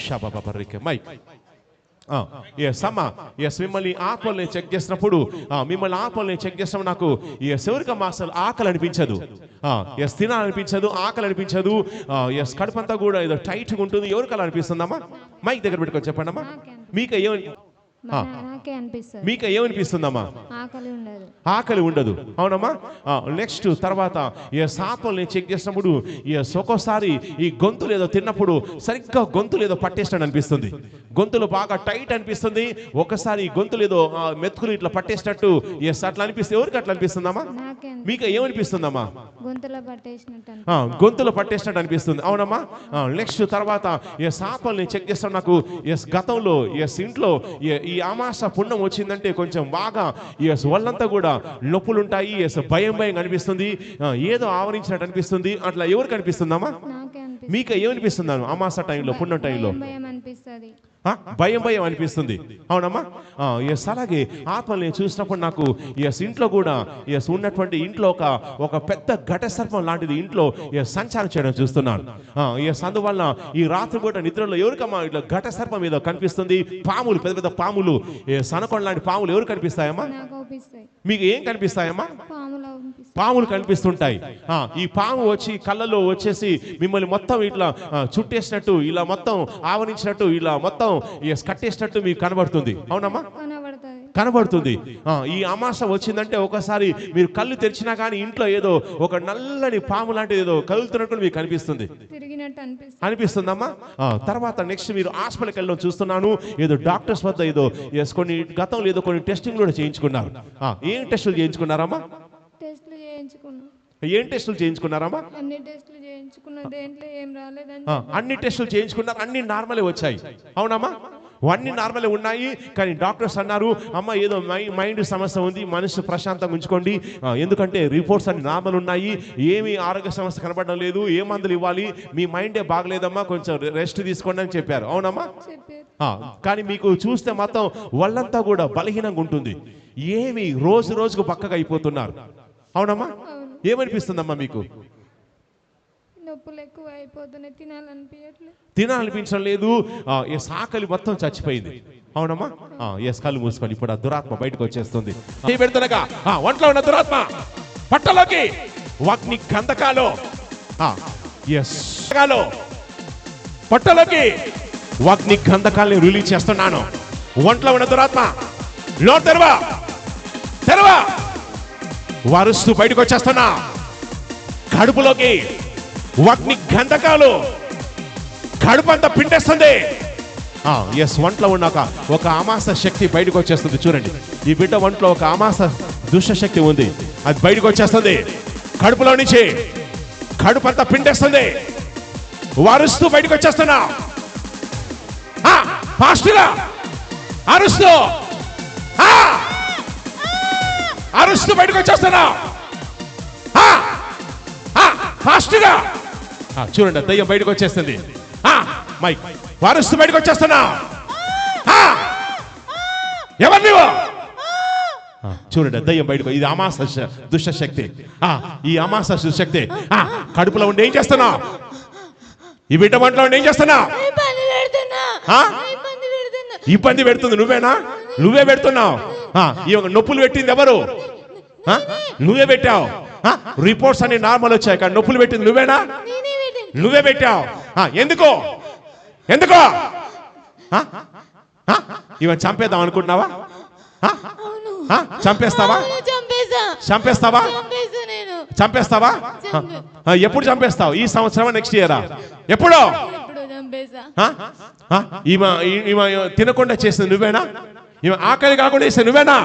షాబాబాబర్రికే mic yes అమ్మా yes మిమ్మల్ని ఆకలిని చెక్ చేసినప్పుడు నాకు ఎవరికి అమ్మా అసలు ఆకలి అనిపించదు, ఎస్ తినాలనిపించదు, ఆకలి అనిపించదు, ఎస్ కడుపంతా కూడా ఏదో టైట్గా ఉంటుంది. ఎవరికి అలా అనిపిస్తుందమ్మా? మైక్ దగ్గర పెట్టుకొని చెప్పండి అమ్మా. మీకు ఏమనిపిస్తుందమ్మా? ఆకలి ఉండదు. అవునమ్మా. నెక్స్ట్ తర్వాత ఆకలిని చెక్ చేసినప్పుడు ఒక్కోసారి ఈ గొంతులు ఏదో తిన్నప్పుడు సరిగ్గా గొంతులు ఏదో పట్టేసినట్టు అనిపిస్తుంది, గొంతులు బాగా టైట్ అనిపిస్తుంది. ఒకసారి గొంతులు ఏదో మెతుకులు ఇట్లా పట్టేసినట్టు అట్లా అనిపిస్తుంది. ఎవరికి అట్లా అనిపిస్తుందమ్మా? మీకు ఏమనిపిస్తుందమ్మా? గొంతులు పట్టేసినట్టు అనిపిస్తుంది. అవునమ్మా. నెక్స్ట్ తర్వాత ఆకలిని చెక్ చేస్తాం నాకు గతంలో ఇంట్లో ఈ అమాస పుణ్యం వచ్చిందంటే కొంచెం బాగా ఒళ్ళంతా కూడా నొప్పులు ఉంటాయి, భయం అనిపిస్తుంది, ఏదో ఆవరించినట్టు అనిపిస్తుంది. అట్లా ఎవరికి అనిపిస్తుందమ్మా? మీకు ఏమనిపిస్తున్నాను? అమాస టైంలో, పుణ్యం టైంలో భయం అనిపిస్తుంది. అవునమ్మా. అలాగే ఆత్మల్ని చూసినప్పుడు నాకు ఇంట్లో కూడా ఉన్నటువంటి ఇంట్లో ఒక పెద్ద ఘట సర్పం లాంటిది ఇంట్లో సంచారం చేయడం చూస్తున్నాను. అందువల్ల ఈ రాత్రి పూట నిద్రలో ఎవరికమ్మా ఇట్లా ఘట సర్పం మీద కనిపిస్తుంది? పాములు, పెద్ద పెద్ద పాములు, సనకొండ లాంటి పాములు ఎవరు కనిపిస్తాయమ్మా? మీకు ఏం కనిపిస్తాయమ్మా? పాములు కనిపిస్తుంటాయి. ఈ పాము వచ్చి కళ్ళలో వచ్చేసి మిమ్మల్ని మొత్తం ఇట్లా చుట్టేసినట్టు, ఇలా మొత్తం ఆవరించినట్టు, ఇలా మొత్తం కట్టేసినట్టు మీకు కనబడుతుంది. అవునమ్మా, కనబడుతుంది. ఈ అమాస వచ్చిందంటే ఒకసారి మీరు కళ్ళు తెరిచినా కానీ ఇంట్లో ఏదో ఒక నల్లని పాము లాంటిది ఏదో కదులుతున్నట్టు మీకు అనిపిస్తుందమ్మా. తర్వాత నెక్స్ట్ మీరు హాస్పిటల్కి వెళ్ళడం చూస్తున్నాను. ఏదో డాక్టర్స్ వద్ద ఏదో కొన్ని గతంలో ఏదో కొన్ని టెస్టింగ్ కూడా చేయించుకున్నారు. ఏం టెస్టులు చేయించుకున్నారమ్మా? ఏం టెస్టులు చేయించుకున్నారమ్మా? అన్ని టెస్టులు చేయించుకున్నారు, అన్ని నార్మలే వచ్చాయి. అవునమ్మా, అన్ని నార్మలే ఉన్నాయి. కానీ డాక్టర్స్ అన్నారు, అమ్మ ఏదో మైండ్ సమస్య ఉంది, మనసు ప్రశాంతంగా ఉంచుకోండి, ఎందుకంటే రిపోర్ట్స్ అన్ని నార్మల్ ఉన్నాయి, ఏమీ ఆరోగ్య సమస్య కనబడడం లేదు, ఏ మందులు ఇవ్వాలి, మీ మైండే బాగలేదమ్మా, కొంచెం రెస్ట్ తీసుకోండి అని చెప్పారు. అవునమ్మా. కానీ మీకు చూస్తే మొత్తం వాళ్ళంతా కూడా బలహీనంగా ఉంటుంది, ఏమి రోజు రోజుకు పక్కగా అయిపోతున్నారు. అవునమ్మా. ఏమనిపిస్తుందమ్మా మీకు? తినాలనిపించడం లేదు, ఆకలి మొత్తం చచ్చిపోయింది. అవునమ్మా. కళ్ళు మూసుకొని ఇప్పుడు ఆ దురాత్మ బయటకు వచ్చేస్తుంది. పెడుతుండగా ఒంట్లో ఉన్న దురాత్మ పట్టలోకి అగ్ని గంధకాలు పట్టలోకి అగ్ని గంధకాలని రిలీజ్ చేస్తున్నాను. ఒంట్లో ఉన్న దురాత్మ నోరు తెరవా వరుస్తూ బయటకు వచ్చేస్తున్నా. కడుపులోకి అగ్ని గంధకాలు కడుపు అంతా పిండేస్తుంది. ఒంట్లో ఉన్న ఒక అమాస శక్తి బయటకు వచ్చేస్తుంది. చూడండి, ఈ బిడ్డ ఒంట్లో ఒక అమాస దుష్ట శక్తి ఉంది, అది బయటకు వచ్చేస్తుంది. కడుపులో నుంచి కడుపు అంతా పిండేస్తుంది. వరుస్తూ బయటకు వచ్చేస్తున్నా. ఫాస్ట్గా అరుస్తూ బయటకు వచ్చేస్తున్నా. ఫాస్ట్గా చూడండి, దయ్యం బయటకు వచ్చేస్తుంది. మైక్ అరుస్తూ బయటకు వచ్చేస్తున్నా. ఎవరు నీవు? చూడండి, దయ్యం బయటకు. ఇది అమాస దుష్ట శక్తి. ఈ అమాస శక్తి కడుపులో ఉండి ఏం చేస్తున్నా? ఈ బిడ్డ వంటలో ఉండి ఏం చేస్తున్నా? ఇబ్బంది పెడుతుంది. నువ్వే పెడుతున్నావు. నొప్పులు పెట్టింది ఎవరు? నువ్వే పెట్టావు. రిపోర్ట్స్ అన్ని నార్మల్ వచ్చాయి, కానీ నొప్పులు పెట్టింది నువ్వే పెట్టావు. ఎందుకో ఇవన్నీ చంపేద్దాం అనుకుంటున్నావా? చంపేస్తావా? ఎప్పుడు చంపేస్తావు? ఈ సంవత్సరం, నెక్స్ట్ ఇయరా? ఎప్పుడో తినకుండా చేసింది నువ్వేనా? ఆకలి కాకుండా చేసింది నువ్వేనా?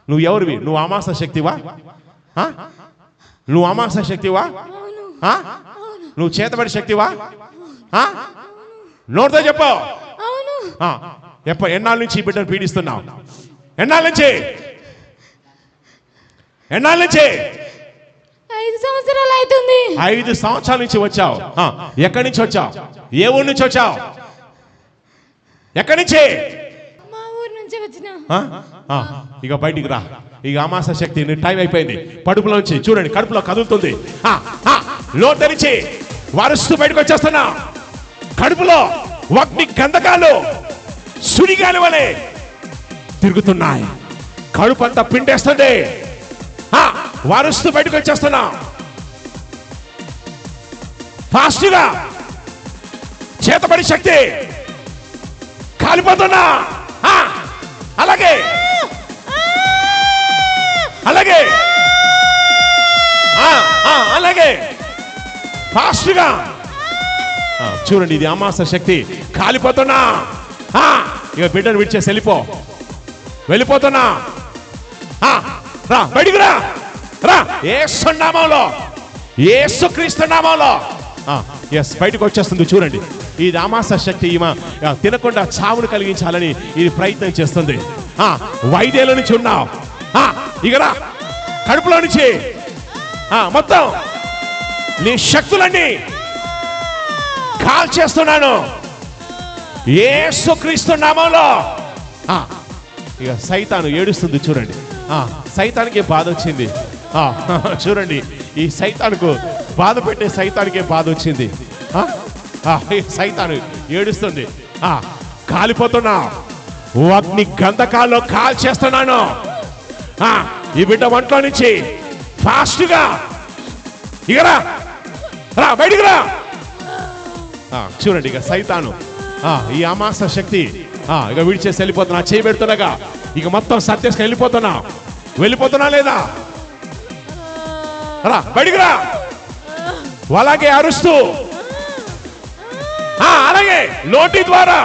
నువ్వు ఎవరివి? నువ్వు అమాస శక్తివా? నువ్వు చేతబడి శక్తివా? నోటితో చెప్పు. ఎన్నాళ్ళ నుంచి ఈ బిడ్డను పీడిస్తున్నావు? ఎన్నాళ్ళ నుంచి? 5 సంవత్సరాలు అవుతుంది. 5 సంవత్సరాల నుంచి వచ్చావు. ఎక్కడి నుంచి వచ్చావు? ఏ ఊరు నుంచి వచ్చావు? ఎక్కడి నుంచి? మా ఊరు నుంచి వచ్చినా. ఇక బయటికి రా. ఇక అమాస శక్తి, టైం అయిపోయింది. కడుపులో నుంచి చూడండి, కడుపులో కదులుతుంది. లో తెరిచి వరుస్తూ బయటకు వచ్చేస్తున్నా. కడుపులో అగ్ని గంధకాలు సుడిగాలి వలె తిరుగుతున్నాయి. కడుపు అంతా పిండేస్తుంది. వారుస్తూ బయటకు వచ్చేస్తున్నా. ఫాస్ట్గా చేతబడి శక్తి కాలిపోతున్నా. అలాగే అలాగే అలాగే ఫాస్ట్గా చూడండి. ఇది అమాస శక్తి. కాలిపోతున్నా. ఇక బిడ్డను విడిచేసి వెళ్ళిపోతున్నా. రా బయటికి రా. యేసు నామములో, యేసుక్రీస్తు నామములో ఎస్ బయటకు వచ్చేస్తుంది. చూడండి, ఇది అమాస శక్తి. ఈమె తినకుండా చావును కలిగించాలని ఇది ప్రయత్నం చేస్తుంది. వైద్యుల నుంచి ఉన్నావు. ఇక రా, కడుపులో నుంచి మొత్తం నీ శక్తులన్నీ కాల్ చేస్తున్నాను యేసుక్రీస్తు నామములో. ఇక సైతాను ఏడుస్తుంది. చూడండి, సైతానికి బాధ వచ్చింది. చూడండి, ఈ సైతానుకు బాధ పెట్టే సైతానికే బాధ వచ్చింది. సైతాను ఏడుస్తుంది. కాలిపోతున్నా. అగ్ని గంధకాల్లో కాల్ చేస్తున్నాను. ఈ బిడ్డ ఒంట్లో నుంచి ఫాస్ట్గా ఇక రా బయటికి రా. చూడండి, ఇక సైతాను ఈ అమాస శక్తి ఇక విడిచేసి వెళ్ళిపోతున్నా. చేయి పెడుతున్నాగా ఇక మొత్తం సత్యస్కి వెళ్ళిపోతున్నా లేదా? రా బయటికి రా. అలాగే అరుస్తూ అలాగే నోటి ద్వారా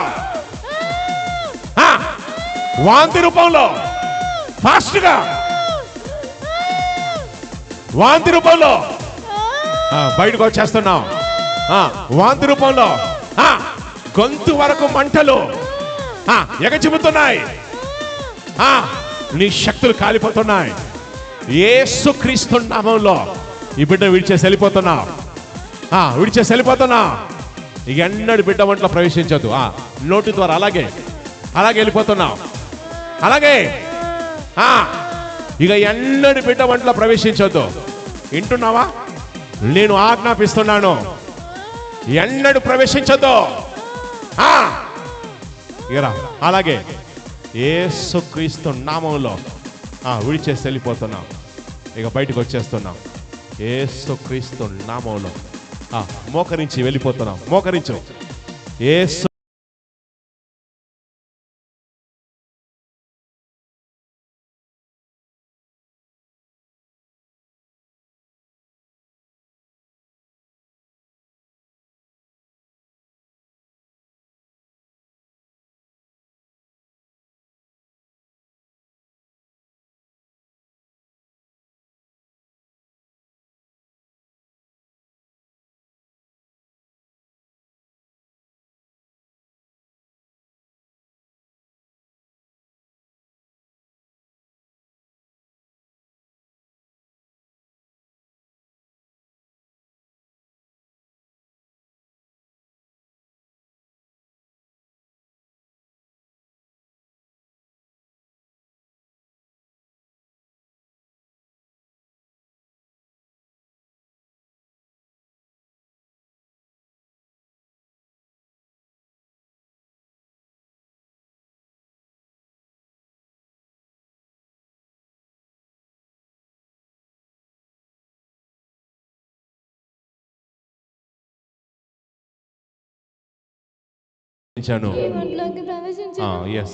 వాంతి రూపంలో ఫాస్ట్గా వాంతి రూపంలో బయటకు వచ్చేస్తున్నాం. వాంతి రూపంలో గొంతు వరకు మంటలు ఎగచిమ్ముతున్నాయి. నీ శక్తులు కాలిపోతున్నాయి. యేసుక్రీస్తు నామములో ఈ బిడ్డ విడిచేసి వెళ్ళిపోతున్నా. ఇక ఎన్నడూ బిడ్డ ఒంట్లో ప్రవేశించదు. నోటి ద్వారా అలాగే వెళ్ళిపోతున్నావు. అలాగే ఇక ఎన్నడూ బిడ్డ ఒంట్లో ప్రవేశించొద్దు. వింటున్నావా? నేను ఆజ్ఞాపిస్తున్నాను, ఎన్నడూ ప్రవేశించొద్దు. ఇక అలాగే యేసుక్రీస్తు నామములో విడిచేసి వెళ్ళిపోతున్నాం. ఇక బయటకు వచ్చేస్తున్నాం. యేసుక్రీస్తు నామములో మోకరించి వెళ్ళిపోతున్నాం. మోకరించు. యేసు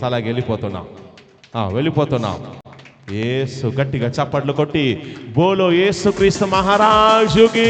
అలాగే వెళ్ళిపోతున్నా. యేసు గట్టిగా చప్పట్లు కొట్టి బోలో యేసుక్రీస్తు మహారాజుకి